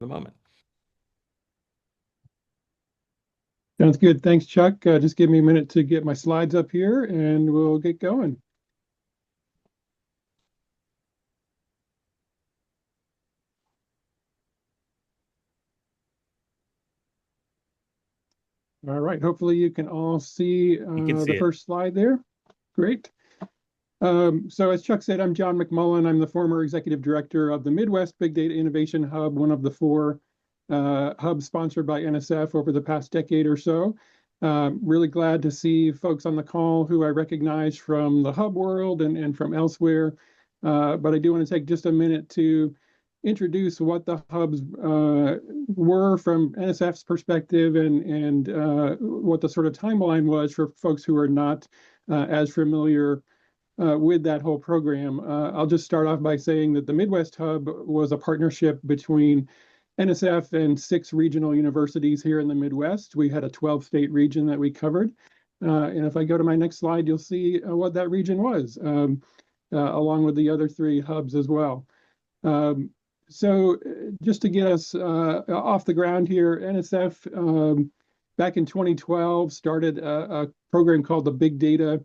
the moment. Sounds good. Thanks, Chuck. Just give me a minute to get my slides up here and we'll get going. All right. Hopefully you can all see You can the see it. first slide there. Great. So as Chuck said, I'm John MacMullen. I'm the former executive director of the Midwest Big Data Innovation Hub, one of the four hubs sponsored by NSF over the past decade or so. Really glad to see folks on the call who I recognize from the hub world and from elsewhere. But I do want to take just a minute to introduce what the hubs were from NSF's perspective and what the sort of timeline was for folks who are not as familiar with that whole program. I'll just start off by saying that the Midwest Hub was a partnership between NSF and 6 regional universities here in the Midwest. We had a 12-state region that we covered. And if I go to my next slide, you'll see what that region was, along with the other 3 hubs as well. So just to get us off the ground here, NSF back in 2012 started a program called the Big Data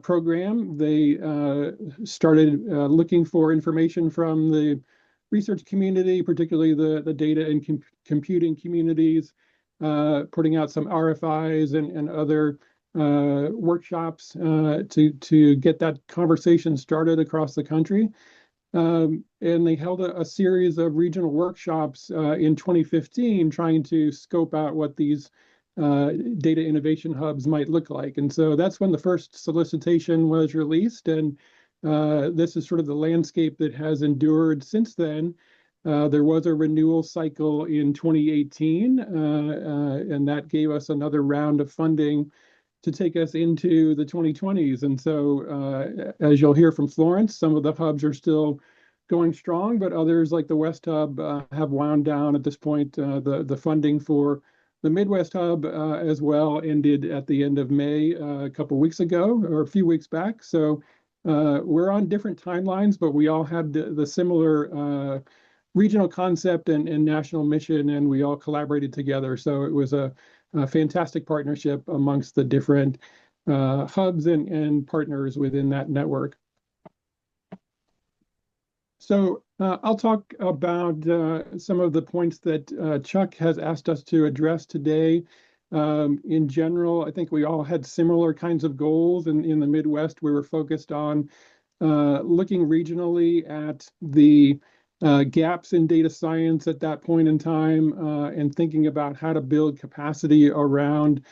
program. They started looking for information from the research community, particularly the data and computing communities, putting out some RFIs and other workshops to get that conversation started across the country. And they held a series of regional workshops in 2015 trying to scope out what these data innovation hubs might look like. And so that's when the first solicitation was released. And this is sort of the landscape that has endured since then. There was a renewal cycle in 2018, and that gave us another round of funding to take us into the 2020s. And so, as you'll hear from Florence, some of the hubs are still going strong, but others, like the West Hub, have wound down at this point. The funding for the Midwest Hub as well ended at the end of May, a couple of weeks ago, or a few weeks back. So we're on different timelines, but we all had the similar regional concept and national mission, and we all collaborated together. So it was a fantastic partnership amongst the different hubs and partners within that network. So I'll talk about some of the points that Chuck has asked us to address today. In general, I think we all had similar kinds of goals. In the Midwest, we were focused on looking regionally at the gaps in data science at that point in time and thinking about how to build capacity around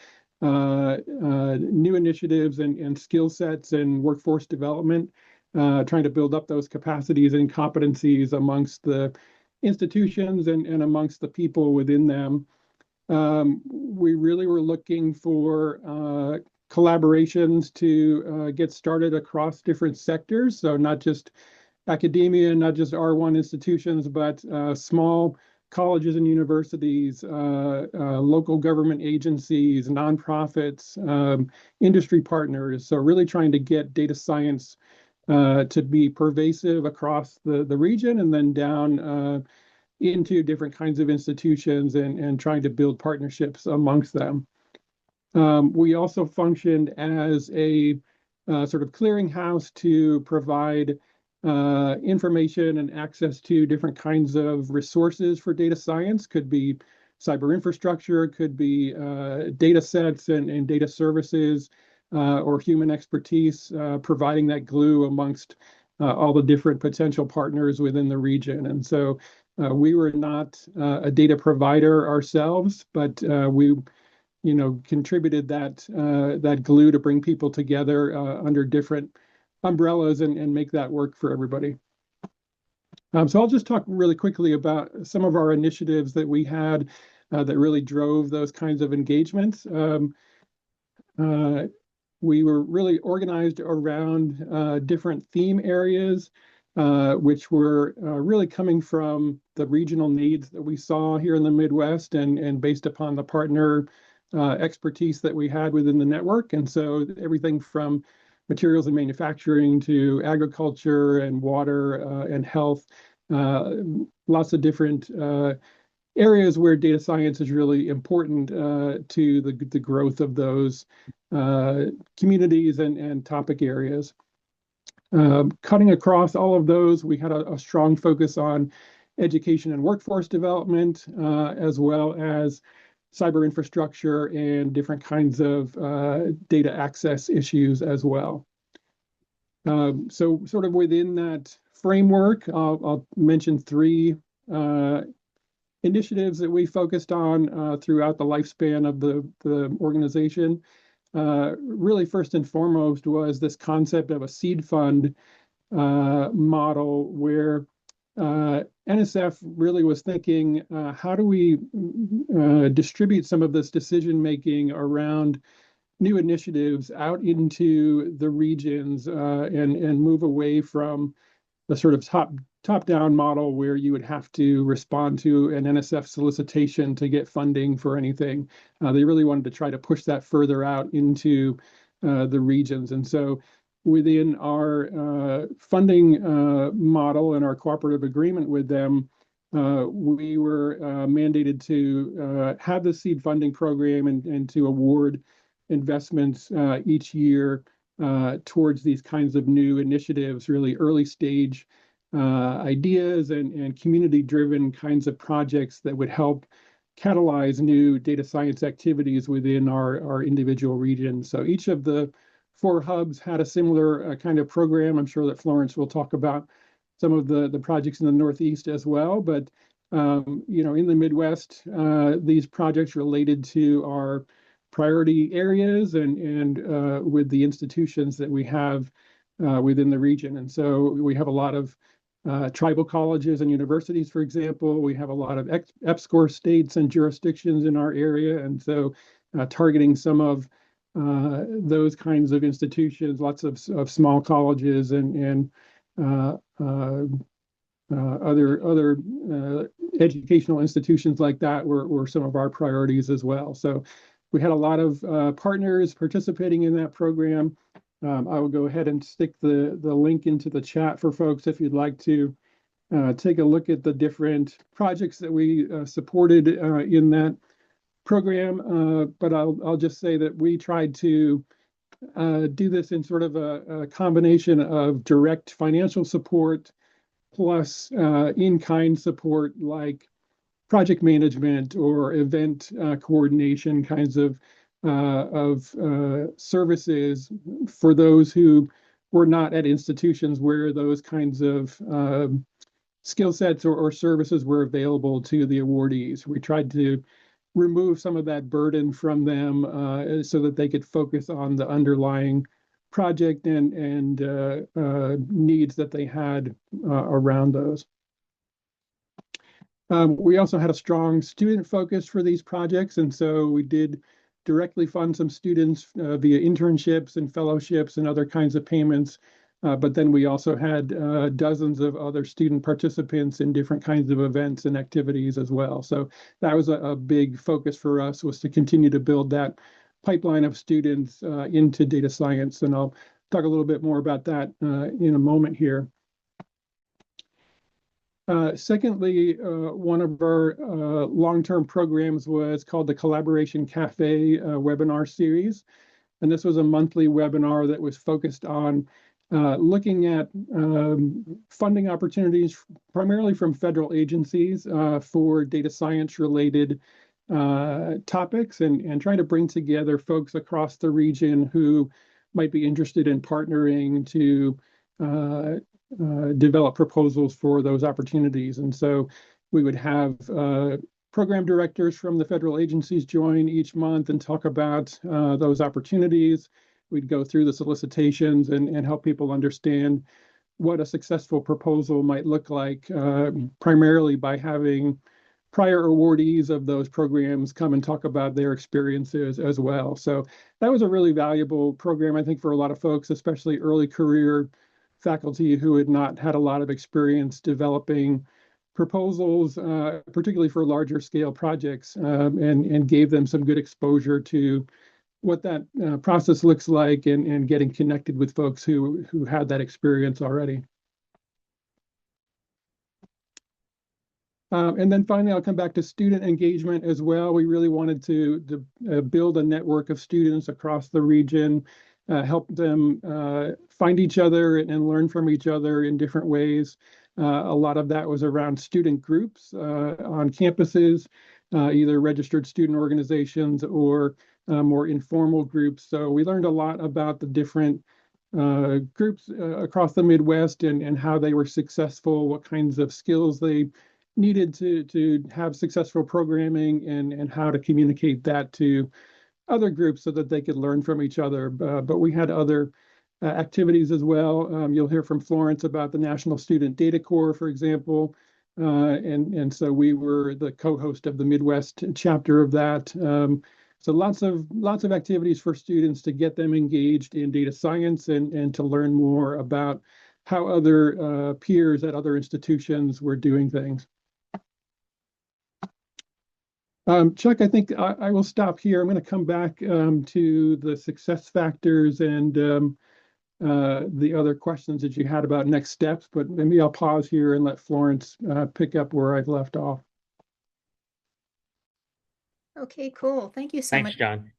new initiatives and skill sets and workforce development, trying to build up those capacities and competencies amongst the institutions and amongst the people within them. We really were looking for collaborations to get started across different sectors. So not just academia, not just R1 institutions, but small colleges and universities, local government agencies, nonprofits, industry partners. So really trying to get data science to be pervasive across the region and then down into different kinds of institutions and trying to build partnerships amongst them. We also functioned as a sort of clearinghouse to provide information and access to different kinds of resources for data science. Could be cyber infrastructure, could be data sets and data services, or human expertise, providing that glue amongst all the different potential partners within the region. And so we were not a data provider ourselves, but we contributed that glue to bring people together under different umbrellas and make that work for everybody. So I'll just talk really quickly about some of our initiatives that we had that really drove those kinds of engagements. We were really organized around different theme areas, which were really coming from the regional needs that we saw here in the Midwest and based upon the partner expertise that we had within the network. And so everything from materials and manufacturing to agriculture and water and health, lots of different areas where data science is really important to the growth of those communities and topic areas. Cutting across all of those, we had a strong focus on education and workforce development, as well as cyber infrastructure and different kinds of data access issues as well. So sort of within that framework, I'll mention three initiatives that we focused on throughout the lifespan of the organization. Really, first and foremost was this concept of a seed fund model where NSF really was thinking, how do we distribute some of this decision making around new initiatives out into the regions and move away from the sort of top-down model where you would have to respond to an NSF solicitation to get funding for anything. They really wanted to try to push that further out into the regions. And so within our funding model and our cooperative agreement with them, we were mandated to have the seed funding program and to award investments each year towards these kinds of new initiatives, really early stage ideas and community-driven kinds of projects that would help catalyze new data science activities within our individual regions. So each of the 4 hubs had a similar kind of program. I'm sure that Florence will talk about some of the projects in the Northeast as well. But in the Midwest, these projects related to our priority areas and with the institutions that we have within the region. And so we have a lot of tribal colleges and universities, for example. We have a lot of EPSCoR states and jurisdictions in our area. And so targeting some of those kinds of institutions, lots of small colleges and other educational institutions like that were some of our priorities as well. So we had a lot of partners participating in that program. I will go ahead and stick the link into the chat for folks if you'd like to take a look at the different projects that we supported in that program. But I'll just say that we tried to do this in sort of a combination of direct financial support plus in-kind support like project management or event coordination kinds of services for those who were not at institutions where those kinds of skill sets or services were available to the awardees. We tried to remove some of that burden from them so that they could focus on the underlying project and needs that they had around those. We also had a strong student focus for these projects, and so we did directly fund some students via internships and fellowships and other kinds of payments. But then we also had dozens of other student participants in different kinds of events and activities as well. So that was a big focus for us, was to continue to build that pipeline of students into data science. And I'll talk a little bit more about that in a moment here. Secondly, one of our long-term programs was called the Collaboration Cafe webinar series. And this was a monthly webinar that was focused on looking at funding opportunities primarily from federal agencies for data science related topics and trying to bring together folks across the region who might be interested in partnering to develop proposals for those opportunities. And so we would have program directors from the federal agencies join each month and talk about those opportunities. We'd go through the solicitations and help people understand what a successful proposal might look like, primarily by having prior awardees of those programs come and talk about their experiences as well. So that was a really valuable program, I think, for a lot of folks, especially early career faculty who had not had a lot of experience developing proposals, particularly for larger scale projects, and gave them some good exposure to what that process looks like and getting connected with folks who had that experience already. And then finally, I'll come back to student engagement as well. We really wanted to build a network of students across the region, help them find each other and learn from each other in different ways. A lot of that was around student groups on campuses, either registered student organizations or more informal groups. So we learned a lot about the different groups across the Midwest and how they were successful, what kinds of skills they needed to have successful programming and how to communicate that to other groups so that they could learn from each other. But we had other activities as well. You'll hear from Florence about the National Student Data Corps, for example. And so we were the co-host of the Midwest chapter of that. So lots of activities for students to get them engaged in data science and to learn more about how other peers at other institutions were doing things. Chuck, I think I will stop here. I'm going to come back to the success factors and the other questions that you had about next steps, but maybe I'll pause here and let Florence pick up where I've left off. Okay, cool. Thank you so Thanks, much. John.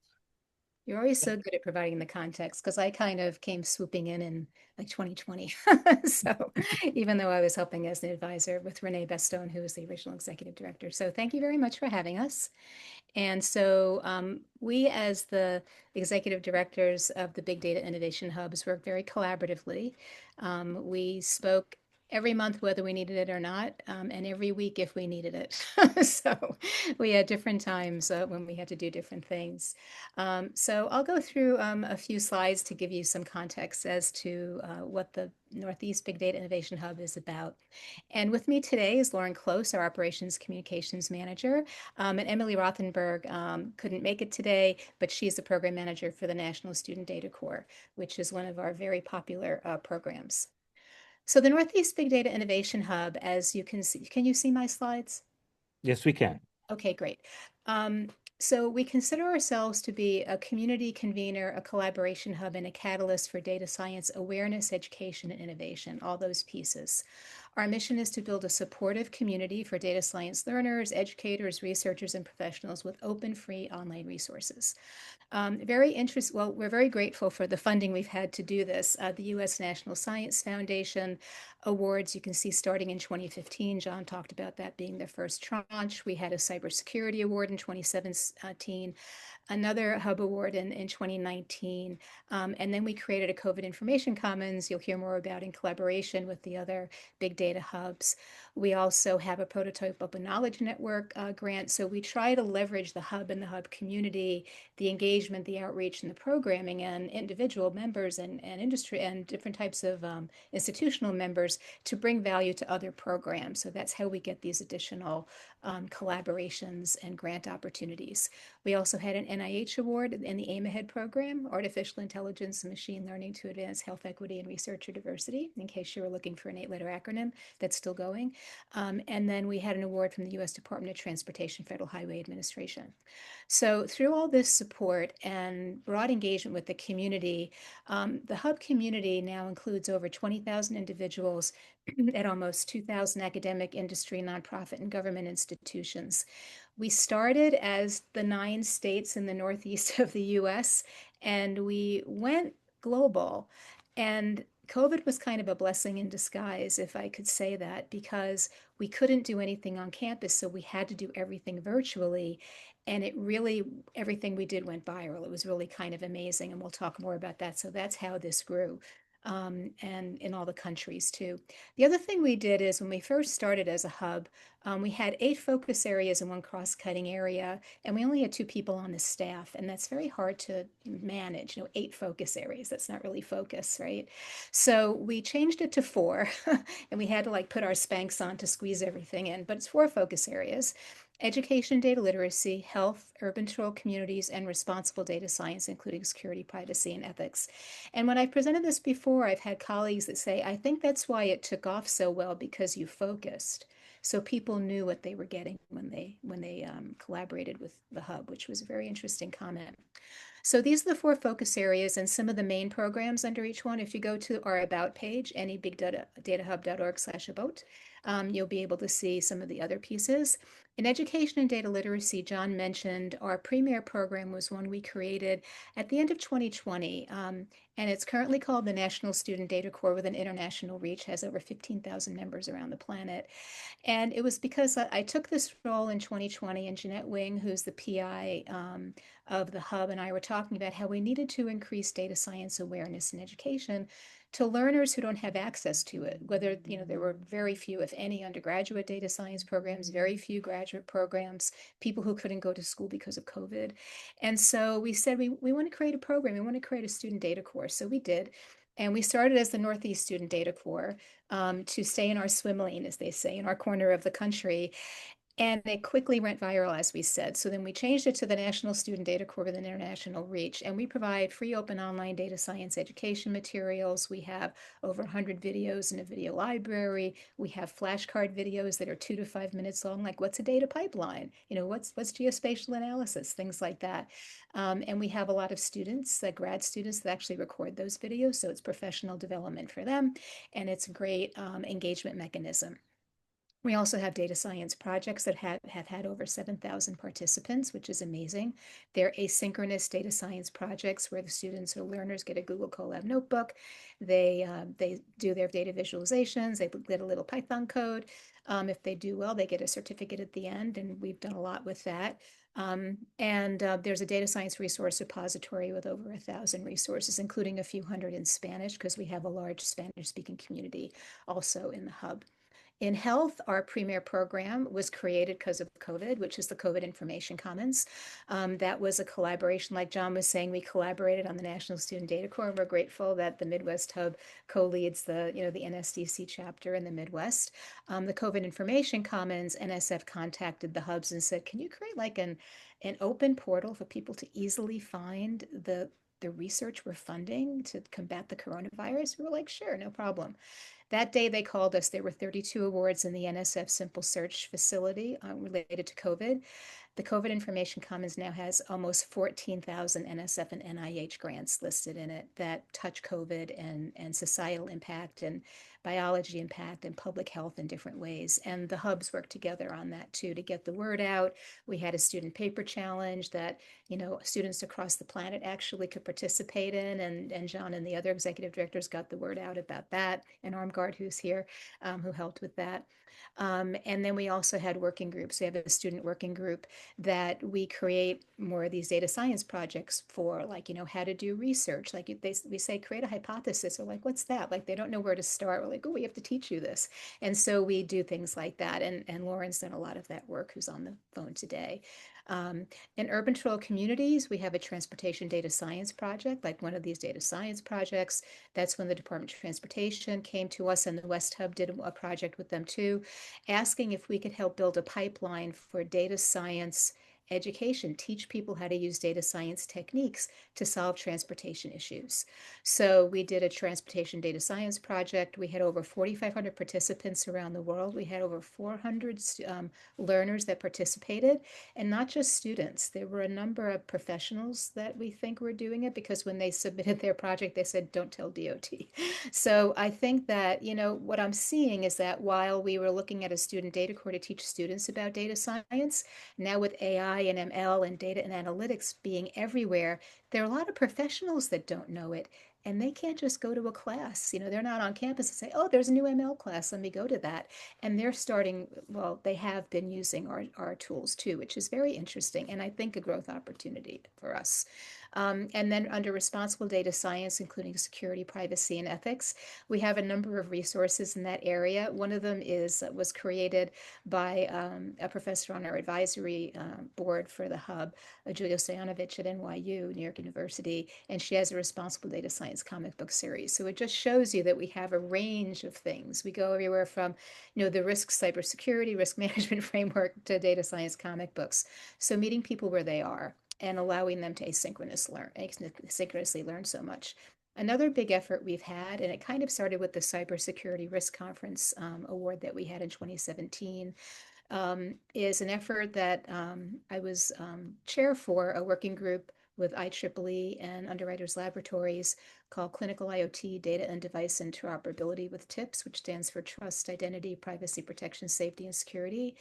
You're always so good at providing the context because I kind of came swooping in like 2020. So even though I was helping as an advisor with Renee Bestone, who was the original executive director. So thank you very much for having us. And so we, as the executive directors of the Big Data Innovation Hubs, work very collaboratively. We spoke every month whether we needed it or not, and every week if we needed it. So we had different times when we had to do different things. So I'll go through a few slides to give you some context as to what the Northeast Big Data Innovation Hub is about. And with me today is Lauren Close, our Operations Communications Manager. And Emily Rothenberg couldn't make it today, but she's the program manager for the National Student Data Corps, which is one of our very popular programs. So the Northeast Big Data Innovation Hub, as you can see, can you see my slides? Yes, we can. Okay, great. So we consider ourselves to be a community convener, a collaboration hub, and a catalyst for data science awareness, education, and innovation, all those pieces. Our mission is to build a supportive community for data science learners, educators, researchers, and professionals with open, free online resources. Well, we're very grateful for the funding we've had to do this. The U.S. National Science Foundation awards, you can see starting in 2015, John talked about that being the first tranche. We had a cybersecurity award in 2017, another Hub Award in 2019. And then we created a COVID Information Commons you'll hear more about in collaboration with the other big data hubs. We also have a prototype Open Knowledge Network grant. So we try to leverage the hub and the hub community, the engagement, the outreach, and the programming, and individual members and industry and different types of institutional members to bring value to other programs. So that's how we get these additional collaborations and grant opportunities. We also had an NIH award in the AIM Ahead program, Artificial Intelligence and Machine Learning to Advance Health Equity and Researcher Diversity, in case you were looking for an 8-letter acronym that's still going. And then we had an award from the U.S. Department of Transportation Federal Highway Administration. So through all this support and broad engagement with the community, the Hub community now includes over 20,000 individuals at almost 2,000 academic, industry, nonprofit, and government institutions. We started as the 9 states in the Northeast of the US, and we went global. And COVID was kind of a blessing in disguise, if I could say that, because we couldn't do anything on campus, so we had to do everything virtually. And everything we did went viral. It was really kind of amazing, and we'll talk more about that. So that's how this grew. And in all the countries too. The other thing we did is when we first started as a hub, we had 8 focus areas in one cross-cutting area, and we only had 2 people on the staff, and that's very hard to manage. 8 focus areas, that's not really focus, right? So we changed it to 4, and we had to put our Spanx on to squeeze everything in, but it's 4 focus areas: education, data literacy, health, urban rural communities, and responsible data science, including security, privacy, and ethics. And when I presented this before, I've had colleagues that say, I think that's why it took off so well, because you focused. So people knew what they were getting when when they collaborated with the hub, which was a very interesting comment. So these are the four focus areas and some of the main programs under each one. If you go to our about page, anybigdatahub.org/about, you'll be able to see some of the other pieces. In education and data literacy, John mentioned our premier program was one we created at the end of 2020, and it's currently called the National Student Data Corps with an international reach, has over 15,000 members around the planet. And it was because I took this role in 2020, and Jeanette Wing, who's the PI of the hub, and I were talking about how we needed to increase data science awareness in education to learners who don't have access to it. Whether, there were very few, if any, undergraduate data science programs, very few graduate programs, people who couldn't go to school because of COVID. And so we said, we want to create a program, we want to create a student data course. So we did. And we started as the Northeast Student Data Corps to stay in our swim lane, as they say, in our corner of the country. And it quickly went viral, as we said. So then we changed it to the National Student Data Corps with an international reach. And we provide free open online data science education materials. We have over 100 videos in a video library. We have flashcard videos that are 2 to 5 minutes long, like what's a data pipeline? What's geospatial analysis, things like that. And we have a lot of students, grad students, that actually record those videos. So it's professional development for them. And it's a great engagement mechanism. We also have data science projects that have had over 7,000 participants, which is amazing. They're asynchronous data science projects where the students or learners get a Google Colab notebook. They do their data visualizations. They get a little Python code. If they do well, they get a certificate at the end, and we've done a lot with that. And there's a data science resource repository with over 1,000 resources, including a few hundred in Spanish, because we have a large Spanish-speaking community also in the hub. In health, our premier program was created because of COVID, which is the COVID Information Commons. That was a collaboration, like John was saying, we collaborated on the National Student Data Corps, and we're grateful that the Midwest Hub co-leads the NSDC chapter in the Midwest. The COVID Information Commons, NSF contacted the hubs and said, can you create like an open portal for people to easily find the research we're funding to combat the coronavirus? We were like, sure, no problem. That day they called us. There were 32 awards in the NSF Simple Search facility related to COVID. The COVID Information Commons now has almost 14,000 NSF and NIH grants listed in it that touch COVID and societal impact and biology impact and public health in different ways. And the hubs work together on that too to get the word out. We had a student paper challenge that, students across the planet actually could participate in. And John and the other executive directors got the word out about that. And Armgard, who's here, who helped with that. And then we also had working groups. We have a student working group that we create more of these data science projects for, like, how to do research. Like we say, create a hypothesis, or like, what's that? Like, they don't know where to start. We're like, oh, we have to teach you this. And so we do things like that. And Lauren's done a lot of that work, who's on the phone today. In urban rural communities, we have a transportation data science project, like one of these data science projects. That's when the Department of Transportation came to us, and the West Hub did a project with them too, asking if we could help build a pipeline for data science education, teach people how to use data science techniques to solve transportation issues. So we did a transportation data science project. We had over 4,500 participants around the world. We had over 400 learners that participated, and not just students. There were a number of professionals that we think were doing it, because when they submitted their project, they said, don't tell DOT. So I think that, what I'm seeing is that while we were looking at a student data core to teach students about data science, now with AI and ML and data and analytics being everywhere, there are a lot of professionals that don't know it. And they can't just go to a class. They're not on campus and say, oh, there's a new ML class, let me go to that. And they're starting, well, they have been using our tools too, which is very interesting, and I think a growth opportunity for us. And then under responsible data science, including security, privacy, and ethics, we have a number of resources in that area. One of them was created by a professor on our advisory board for the hub, Julia Stojanovic at NYU, New York University, and she has a responsible data science comic book series. So it just shows you that we have a range of things. We go everywhere from, the risk cybersecurity, risk management framework to data science comic books. So meeting people where they are and allowing them to asynchronously learn so much. Another big effort we've had, and it kind of started with the Cybersecurity Risk Conference award that we had in 2017, is an effort that I was chair for a working group with IEEE and Underwriters Laboratories called Clinical IoT Data and Device Interoperability with TIPS, which stands for Trust, Identity, Privacy, Protection, Safety, and Security.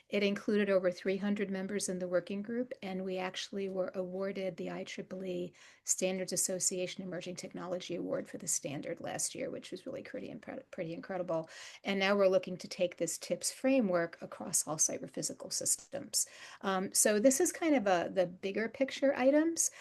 It included over 300 members in the working group, and we actually were awarded the IEEE Standards Association Emerging Technology Award for the standard last year, which was really pretty incredible. And now we're looking to take this TIPS framework across all cyber-physical systems. So this is kind of the bigger picture items.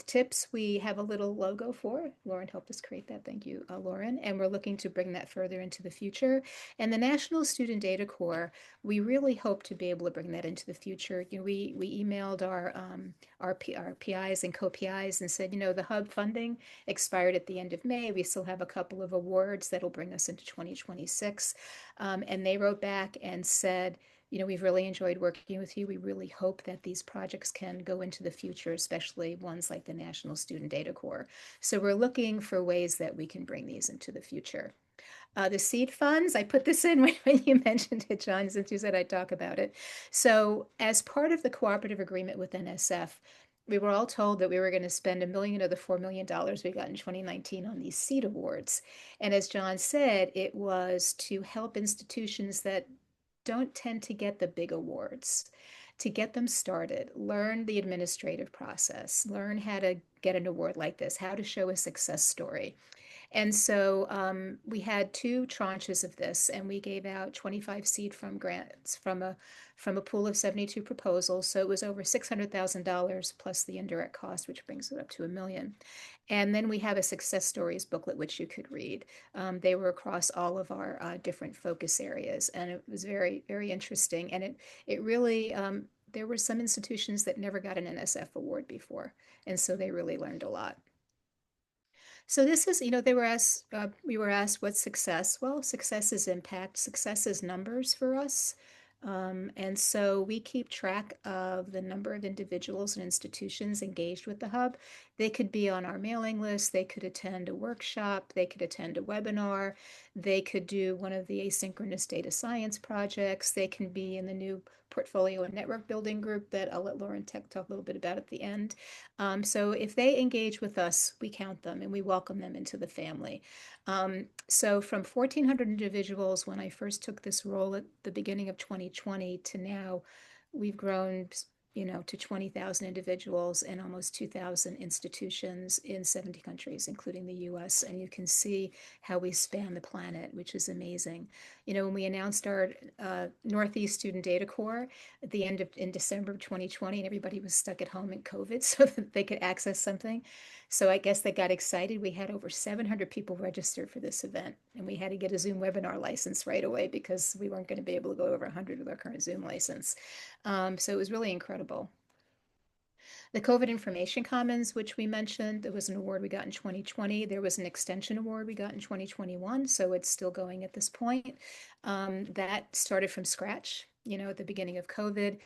TIPS, we have a little logo for. Lauren helped us create that. Thank you, Lauren. And we're looking to bring that further into the future. And the National Student Data Corps, we really hope to be able to bring that into the future. You know, we emailed our PIs and co-PIs and said, you know, the hub funding expired at the end of May. We still have a couple of awards that'll bring us into 2026. And they wrote back and said, you know, we've really enjoyed working with you. We really hope that these projects can go into the future, especially ones like the National Student Data Corps. So we're looking for ways that we can bring these into the future. The seed funds, I put this in when you mentioned it, John, since you said I'd talk about it. So as part of the cooperative agreement with NSF, we were all told that we were going to spend $1 million of the $4 million we got in 2019 on these seed awards. And as John said, it was to help institutions that don't tend to get the big awards, to get them started, learn the administrative process, learn how to get an award like this, how to show a success story. And so we had two tranches of this, and we gave out 25 seed from grants from a pool of 72 proposals. So it was over $600,000 plus the indirect cost, which brings it up to $1 million. And then we have a success stories booklet, which you could read. They were across all of our different focus areas, and it was very, very interesting. And it really, there were some institutions that never got an NSF award before, and so they really learned a lot. So this is, you know, we were asked what's success? Well, success is impact, success is numbers for us. And so we keep track of the number of individuals and institutions engaged with the hub. They could be on our mailing list, they could attend a workshop, they could attend a webinar, they could do one of the asynchronous data science projects, they can be in the new portfolio and network building group that I'll let Lauren talk a little bit about at the end. So if they engage with us, we count them and we welcome them into the family. So from 1,400 individuals when I first took this role at the beginning of 2020 to now, we've grown, you know, to 20,000 individuals and almost 2,000 institutions in 70 countries, including the US. And you can see how we span the planet, which is amazing. You know, when we announced our Northeast Student Data Corps at the end of in December of 2020, and everybody was stuck at home in COVID so that they could access something. So I guess they got excited. We had over 700 people registered for this event, and we had to get a Zoom webinar license right away because we weren't going to be able to go over 100 with our current Zoom license. So it was really incredible. The COVID Information Commons, which we mentioned, there was an award we got in 2020. There was an extension award we got in 2021, so it's still going at this point. That started from scratch, you know, at the beginning of COVID.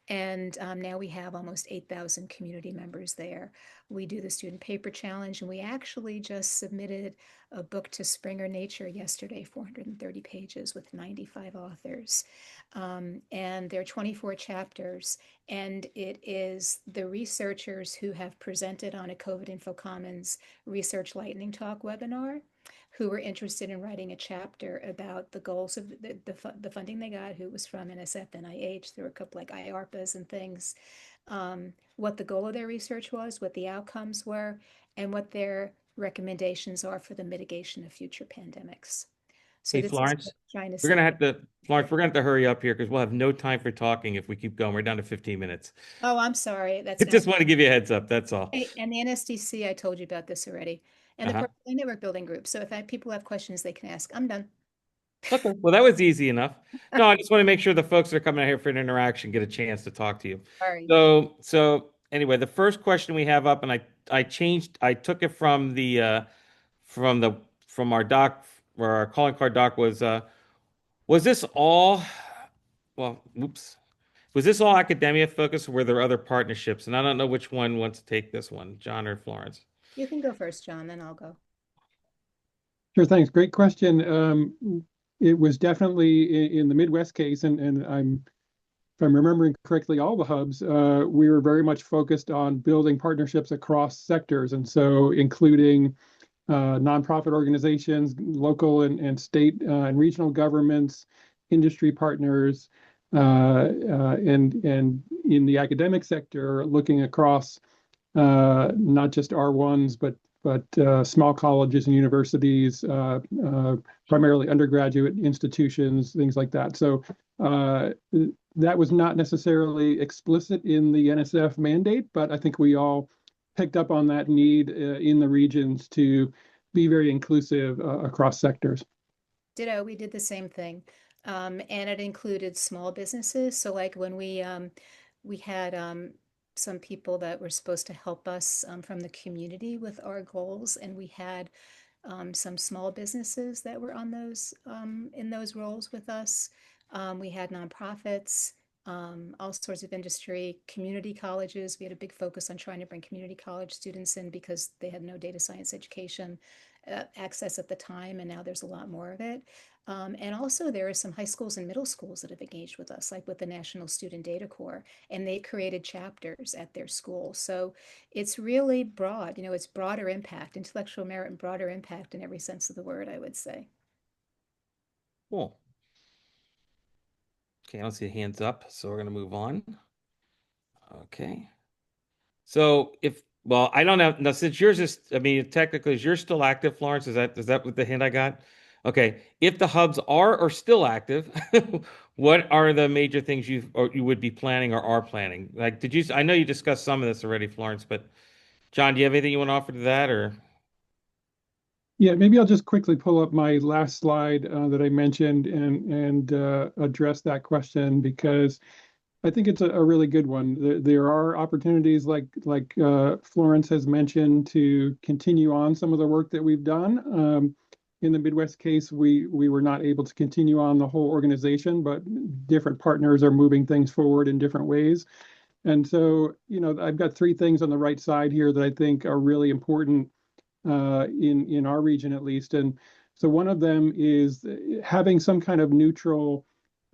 And now we have almost 8,000 community members there. We do the Student Paper Challenge, and we actually just submitted a book to Springer Nature yesterday, 430 pages with 95 authors. And there are 24 chapters, and it is the researchers who have presented on a COVID Info Commons Research Lightning Talk webinar who were interested in writing a chapter about the goals of the funding they got, who was from NSF, NIH. There were a couple like IARPAs and things, what the goal of their research was, what the outcomes were, and what their recommendations are for the mitigation of future pandemics. So Hey, this is Florence, trying to we're gonna say, have to, Florence, we're gonna have to hurry up here because we'll have no time for talking if we keep going. We're down to 15 minutes. oh, I'm sorry, I that's not. just want to give you a heads up. That's all. And the NSDC, I told you about this already, and the Uh-huh. Portfolio Network Building Group. So if people have questions, they can ask. I'm done. Okay. Well, that was easy enough. No, I just want to make sure the folks that are coming out here for an interaction get a chance to talk to you. Sorry. So anyway, the first question we have up, and I took it from the from our doc, where our calling card doc was this all, well, oops. Was this all academia focused, or were there other partnerships? And I don't know which one wants to take this one, John or Florence. You can go first, John, then I'll go. Sure, thanks. Great question. It was definitely in the Midwest case, and I'm if I'm remembering correctly, all the hubs, we were very much focused on building partnerships across sectors. And so including nonprofit organizations, local and state and regional governments, industry partners, and in the academic sector, looking across not just R1s, but small colleges and universities, primarily undergraduate institutions, things like that. So that was not necessarily explicit in the NSF mandate, but I think we all picked up on that need in the regions to be very inclusive across sectors. Ditto, we did the same thing. And it included small businesses. So like when we had some people that were supposed to help us from the community with our goals, and we had some small businesses that were on those in those roles with us. We had nonprofits, all sorts of industry, community colleges. We had a big focus on trying to bring community college students in because they had no data science education access at the time, and now there's a lot more of it. And also there are some high schools and middle schools that have engaged with us, like with the National Student Data Corps, and they created chapters at their school. So it's really broad, it's broader impact, intellectual merit and broader impact in every sense of the word, I would say. Cool. Okay, I don't see hands up, so we're going to move on. Okay. So well, I don't know. Now, since yours is, I mean, technically, is yours still active, Florence? Is that what the hint I got? Okay. If the hubs are still active, what are the major things you would be planning or are planning? Like, I know you discussed some of this already, Florence, but John, do you have anything you want to offer to that or? Yeah, maybe I'll just quickly pull up my last slide that I mentioned and address that question because I think it's a really good one. There are opportunities like Florence has mentioned to continue on some of the work that we've done. In the Midwest case, we were not able to continue on the whole organization, but different partners are moving things forward in different ways. And so, I've got three things on the right side here that I think are really important in our region at least. And so one of them is having some kind of neutral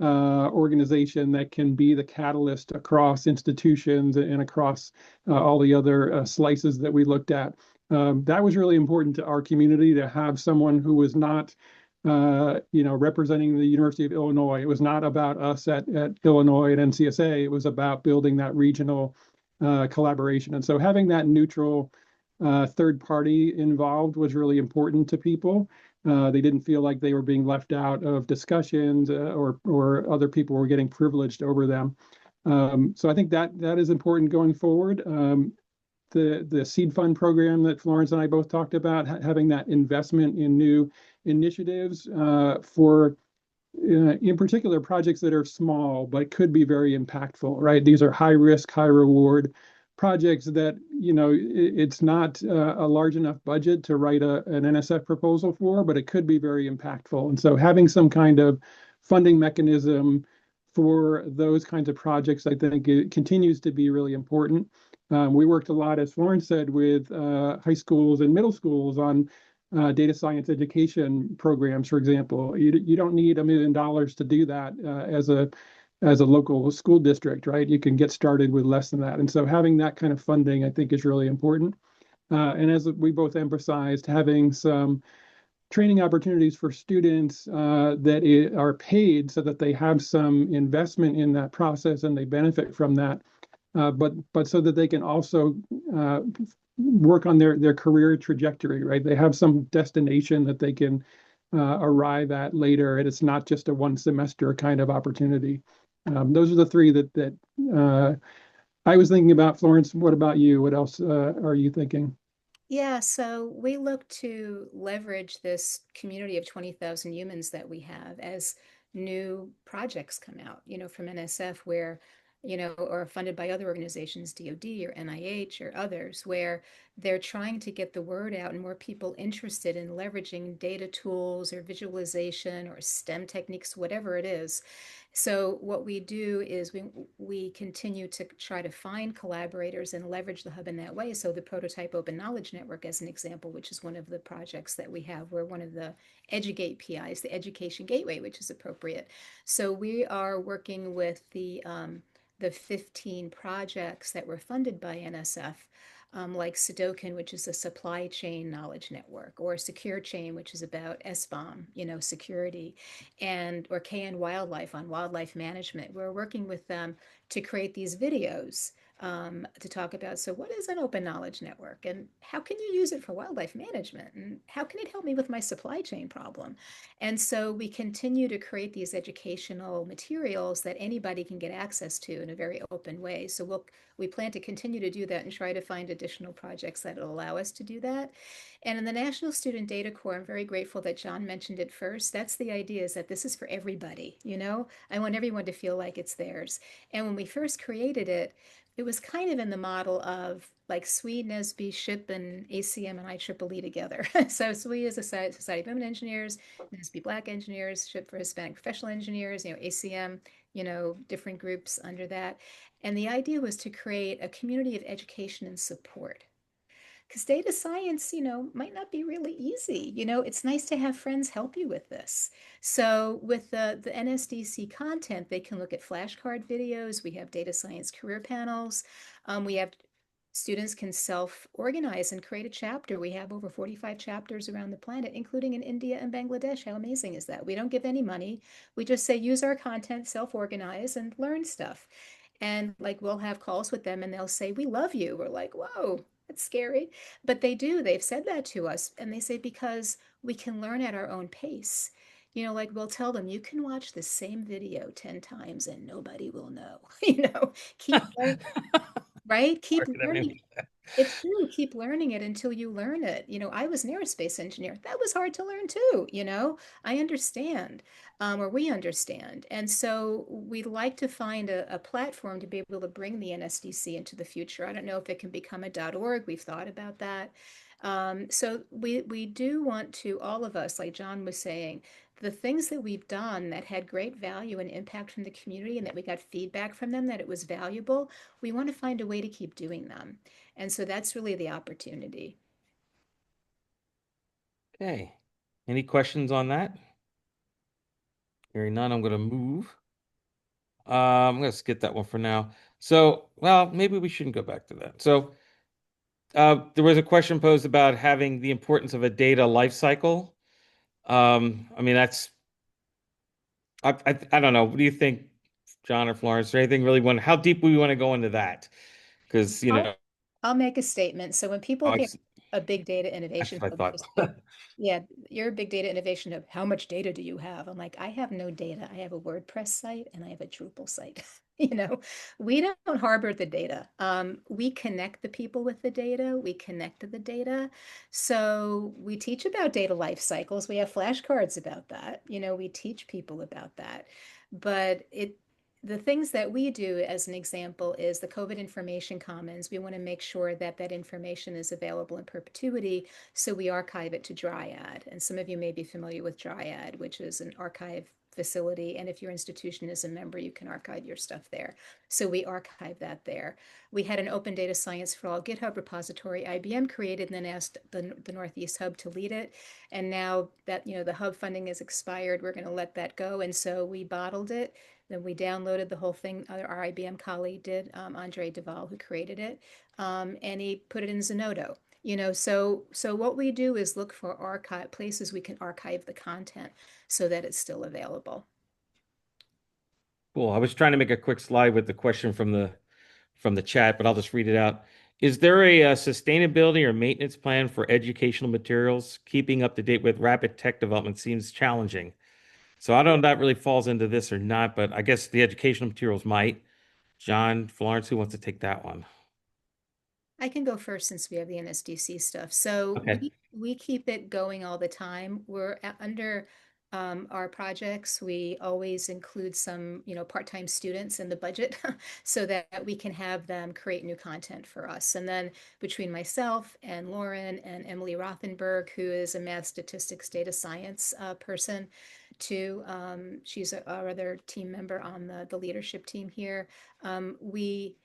organization that can be the catalyst across institutions and across all the other slices that we looked at. That was really important to our community to have someone who was not, representing the University of Illinois. It was not about us at Illinois and NCSA. It was about building that regional collaboration. And so having that neutral third party involved was really important to people. They didn't feel like they were being left out of discussions or other people were getting privileged over them. So I think that is important going forward. The seed fund program that Florence and I both talked about, having that investment in new initiatives for in particular projects that are small but could be very impactful, right? These are high risk, high reward projects that, it's not a large enough budget to write an NSF proposal for, but it could be very impactful. And so having some kind of funding mechanism for those kinds of projects, I think it continues to be really important. We worked a lot, as Florence said, with high schools and middle schools on data science education programs, for example. You don't need $1 million to do that as a local school district, right? You can get started with less than that. And so having that kind of funding, I think, is really important. And as we both emphasized, having some training opportunities for students that are paid so that they have some investment in that process and they benefit from that, but so that they can also work on their career trajectory, right? They have some destination that they can arrive at later, and it's not just a one semester kind of opportunity. Those are the three that I was thinking about. Florence, what about you? What else are you thinking? Yeah, so we look to leverage this community of 20,000 humans that we have as new projects come out, from NSF, where or funded by other organizations, DoD or NIH or others, where they're trying to get the word out and more people interested in leveraging data tools or visualization or STEM techniques, whatever it is. So what we do is we continue to try to find collaborators and leverage the hub in that way. So the Prototype Open Knowledge Network, as an example, which is one of the projects that we have, we're one of the Edugate PIs, the Education Gateway, which is appropriate. So we are working with the 15 projects that were funded by NSF, like Sudokan, which is a supply chain knowledge network, or Secure Chain, which is about SBOM, security, and or KN Wildlife on wildlife management. We're working with them to create these videos to talk about, so what is an open knowledge network and how can you use it for wildlife management and how can it help me with my supply chain problem? And so we continue to create these educational materials that anybody can get access to in a very open way. So we plan to continue to do that and try to find additional projects that will allow us to do that. And in the National Student Data Corps, I'm very grateful that John mentioned it first. That's the idea, is that this is for everybody, I want everyone to feel like it's theirs. And when we first created it, it was kind of in the model of like SWE, NSBE, SHIP, and ACM and IEEE together. So SWE is a Society of Women Engineers, NSBE Black Engineers, SHIP for Hispanic Professional Engineers, ACM, different groups under that. And the idea was to create a community of education and support. Because data science, might not be really easy. It's nice to have friends help you with this. So with the NSDC content, they can look at flashcard videos. We have data science career panels. We have students can self-organize and create a chapter. We have over 45 chapters around the planet, including in India and Bangladesh. How amazing is that? We don't give any money. We just say, use our content, self-organize, and learn stuff. And like we'll have calls with them and they'll say, we love you. We're like, whoa, that's scary. But they do. They've said that to us. And they say, because we can learn at our own pace. Like we'll tell them, you can watch the same video 10 times and nobody will know. Keep learning, right? Keep learning. It's true. Keep learning it until you learn it. I was an aerospace engineer. That was hard to learn too. I understand, or we understand. And so we'd like to find a platform to be able to bring the NSDC into the future. I don't know if it can become a .org. We've thought about that. So we do want to, all of us, like John was saying, the things that we've done that had great value and impact from the community and that we got feedback from them that it was valuable, we want to find a way to keep doing them. And so that's really the opportunity. Okay. Any questions on that? Hearing none, I'm going to move. I'm going to skip that one for now. So, well, maybe we shouldn't go back to that. So, there was a question posed about having the importance of a data life cycle. I mean, I don't know. What do you think, John or Florence, or anything really how deep we want to go into that? Because, I'll make a statement. So when people hear that's a big data innovation what I hub, they thought. say, yeah, you're a big data innovation hub. How much data do you have? I'm like, I have no data. I have a WordPress site and I have a Drupal site. We don't harbor the data. We connect the people with the data. We connect to the data. So we teach about data life cycles. We have flashcards about that. We teach people about that. But the things that we do, as an example, is the COVID information commons. We want to make sure that that information is available in perpetuity, so we archive it to Dryad. And some of you may be familiar with Dryad, which is an archive facility. And if your institution is a member, you can archive your stuff there. So we archive that there. We had an open data science for all GitHub repository IBM created and then asked the Northeast Hub to lead it. And now that, the hub funding is expired, we're going to let that go. And so we bottled it. Then we downloaded the whole thing. Our IBM colleague did, Andre Duval, who created it, and he put it in Zenodo. So what we do is look for archive places we can archive the content so that it's still available. Cool. I was trying to make a quick slide with the question from the chat, but I'll just read it out. Is there a sustainability or maintenance plan for educational materials? Keeping up to date with rapid tech development seems challenging. So I don't know if that really falls into this or not, but I guess the educational materials might. John, Florence, who wants to take that one? I can go first since we have the NSDC stuff. So Okay. we keep it going all the time. We're under our projects. We always include some, part-time students in the budget so that we can have them create new content for us. And then between myself and Lauren and Emily Rothenberg, who is a math statistics data science person, too, she's our other team member on the leadership team here. We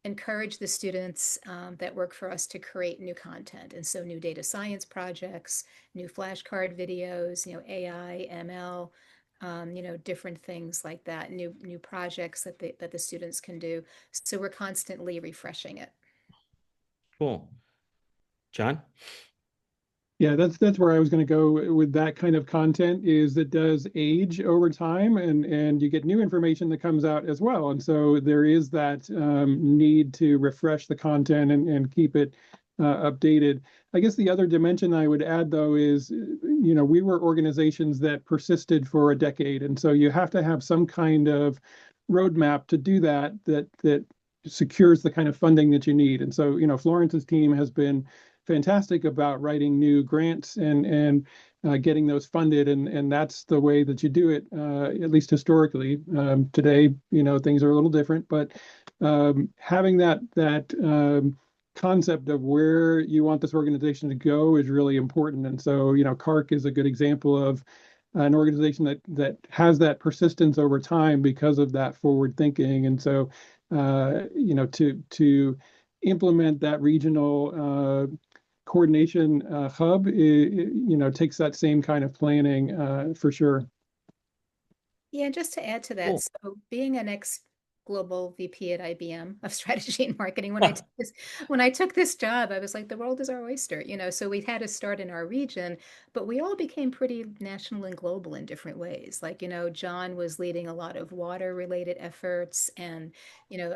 encourage the students that work for us to create new content. And so new data science projects, new flashcard videos, AI, ML, different things like that, new projects that the students can do. So we're constantly refreshing it. Cool. John? Yeah, that's where I was going to go with that kind of content. Is it does age over time, and you get new information that comes out as well. And so there is that need to refresh the content and keep it updated. I guess the other dimension I would add, though, is we were organizations that persisted for a decade, and so you have to have some kind of roadmap to do that secures the kind of funding that you need. And so Florence's team has been fantastic about writing new grants and getting those funded, and that's the way that you do it, at least historically. Today, things are a little different, but having that concept of where you want this organization to go is really important. And so, CARC is a good example of an organization that has that persistence over time because of that forward thinking. And so, to implement that regional coordination hub, takes that same kind of planning for sure. Yeah, just to add to that, Cool. so being an ex-global VP at IBM of strategy and marketing, when I took this job, I was like, the world is our oyster, so we had to start in our region, but we all became pretty national and global in different ways. Like, John was leading a lot of water related efforts and,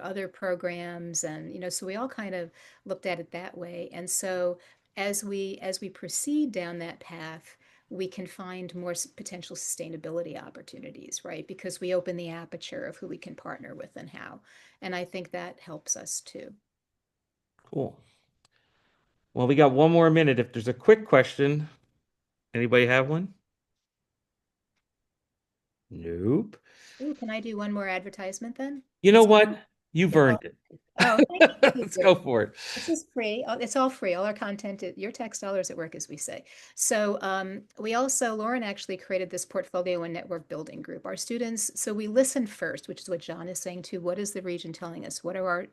other programs. And, so we all kind of looked at it that way. And so as we proceed down that path, we can find more potential sustainability opportunities, right? Because we open the aperture of who we can partner with and how. And I think that helps us too. Cool. Well, we got one more minute. If there's a quick question, anybody have one? Nope. Ooh, can I do one more advertisement then? You know It's what? You've it's all, earned it. oh, thank Let's you. go for it. This is free. It's all free. All our content, your tax dollars at work, as we say. So Lauren actually created this portfolio and network building group. Our students, so we listen first, which is what John is saying too. What is the region telling us? What are our,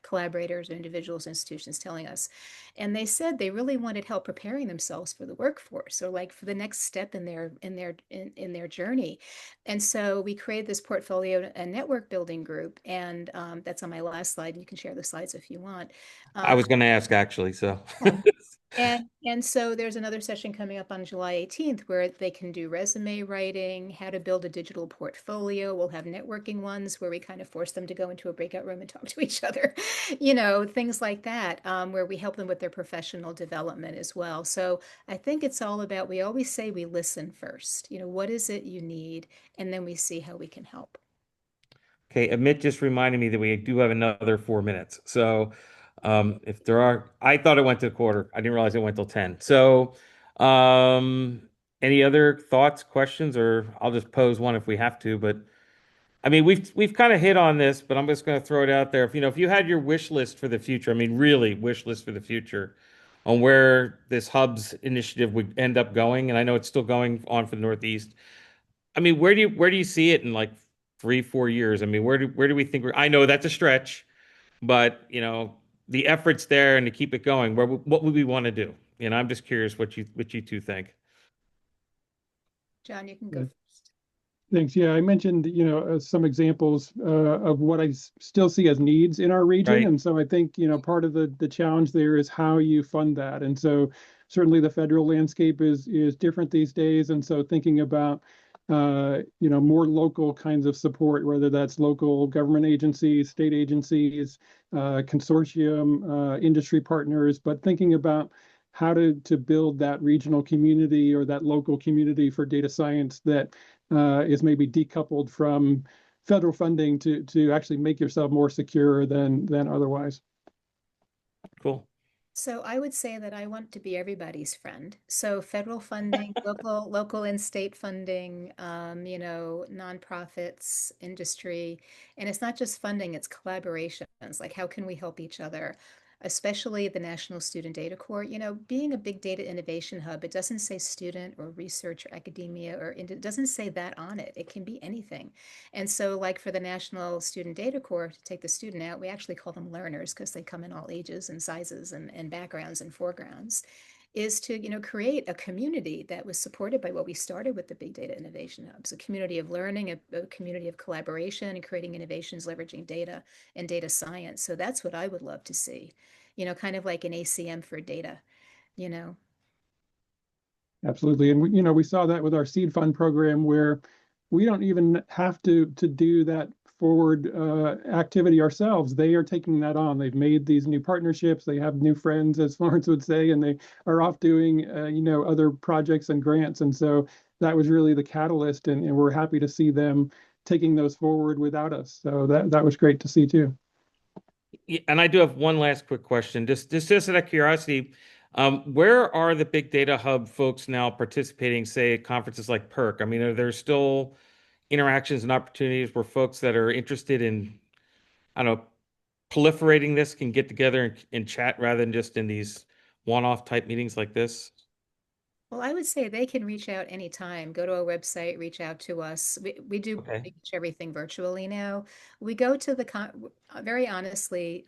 collaborators, individuals, institutions telling us? And they said they really wanted help preparing themselves for the workforce or like for the next step in their journey. And so we created this portfolio and network building group, and that's on my last slide. You can share the slides if you want. I Um, was going to ask actually, so. and so there's another session coming up on July 18th where they can do resume writing, how to build a digital portfolio. We'll have networking ones where we kind of force them to go into a breakout room and talk to each other, things like that, where we help them with their professional development as well. So I think it's all about, we always say we listen first, what is it you need? And then we see how we can help. Okay, Amit just reminded me that we do have another 4 minutes. So if there are, I thought it went to a quarter. I didn't realize it went till 10. So um, any other thoughts, questions, or I'll just pose one if we have to. But I mean, we've kind of hit on this, but I'm just going to throw it out there. If you had your wish list for the future, I mean, really wish list for the future on where this hubs initiative would end up going, and I know it's still going on for the Northeast. I mean, where do you see it in like 3, 4 years? I mean, where do we think I know that's a stretch, but the efforts there and to keep it going, what would we want to do? I'm just curious what you two think. John, you can go first. Thanks. Yeah, I mentioned, some examples of what I still see as needs in our region. Right? And so I think, part of the challenge there is how you fund that. And so certainly the federal landscape is different these days. And so thinking about, more local kinds of support, whether that's local government agencies, state agencies, consortium, industry partners, but thinking about how to build that regional community or that local community for data science that is maybe decoupled from federal funding to actually make yourself more secure than otherwise. Cool. So I would say that I want to be everybody's friend. So federal funding, local and state funding, nonprofits, industry, and it's not just funding, it's collaborations. Like how can we help each other? Especially the National Student Data Corps, being a big data innovation hub, it doesn't say student or research or academia it doesn't say that on it. It can be anything. And so, like for the National Student Data Corps, to take the student out, we actually call them learners because they come in all ages and sizes and backgrounds and foregrounds, is to, create a community that was supported by what we started with the Big Data Innovation Hubs, a community of learning, a community of collaboration, and creating innovations leveraging data and data science. So that's what I would love to see, kind of like an ACM for data, you know. Absolutely. And we saw that with our seed fund program where we don't even have to do that forward activity ourselves. They are taking that on. They've made these new partnerships. They have new friends, as Florence would say, and they are off doing other projects and grants. And so that was really the catalyst, and we're happy to see them taking those forward without us. So that was great to see too. Yeah, and I do have one last quick question. Just out of curiosity, where are the Big Data Hub folks now participating, say, at conferences like PERC? I mean, are there still interactions and opportunities where folks that are interested in, I don't know, proliferating this can get together and chat rather than just in these one-off type meetings like this? Well, I would say they can reach out anytime. Go to our website, reach out to us. We do Okay. pretty much everything virtually now. We go to very honestly,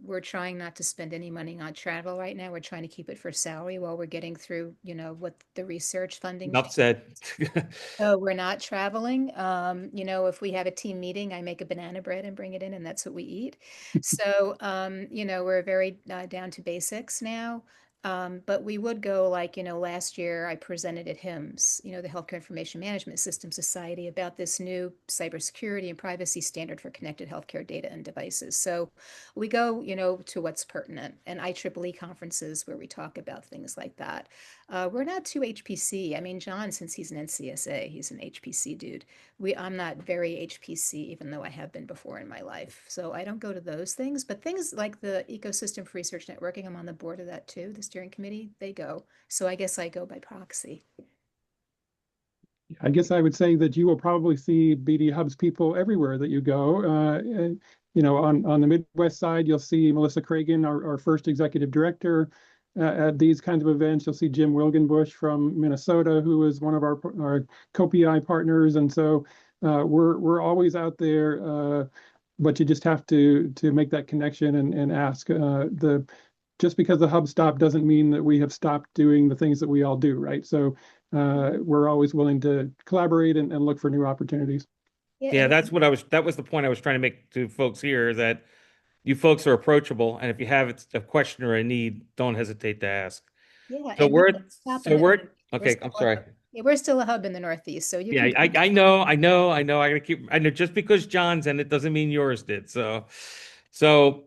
we're trying not to spend any money on travel right now. We're trying to keep it for salary while we're getting through, what the research funding Enough change. said. So we're not traveling. If we have a team meeting, I make a banana bread and bring it in, and that's what we eat. So, we're very down to basics now. But we would go like, last year I presented at HIMSS, the Healthcare Information Management System Society, about this new cybersecurity and privacy standard for connected healthcare data and devices. So we go, to what's pertinent, and IEEE conferences where we talk about things like that. We're not too HPC. I mean, John, since he's an NCSA, he's an HPC dude. I'm not very HPC, even though I have been before in my life. So I don't go to those things, but things like the Ecosystem for Research Networking, I'm on the board of that too, the steering committee, they go. So I guess I go by proxy. I guess I would say that you will probably see BD Hubs people everywhere that you go. On the Midwest side, you'll see Melissa Cragen, our first executive director, at these kinds of events. You'll see Jim Wilgenbush from Minnesota, who is one of our co-PI partners, and so we're always out there. But you just have to make that connection and ask. Just because the hub stopped doesn't mean that we have stopped doing the things that we all do, right? So we're always willing to collaborate and look for new opportunities. Yeah, Yeah, and that was the point I was trying to make to folks here, that you folks are approachable, and if you have a question or a need, don't hesitate to ask. yeah, So and we're nothing's stopping so it. we're We're okay, still I'm a sorry. hub. Yeah, we're still a hub in the Northeast, so you Yeah, can come. I gotta keep. I know just because John's in it doesn't mean yours did. So, so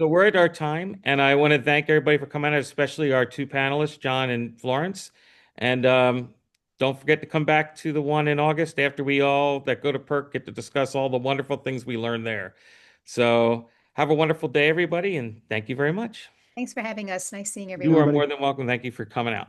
we're at our time, and I want to thank everybody for coming out, especially our two panelists, John and Florence. And don't forget to come back to the one in August after we all that go to PERC get to discuss all the wonderful things we learned there. So have a wonderful day, everybody, and thank you very much. Thanks for having us. Nice seeing Thank you, You are everyone. everybody. more than welcome. Thank you for coming out.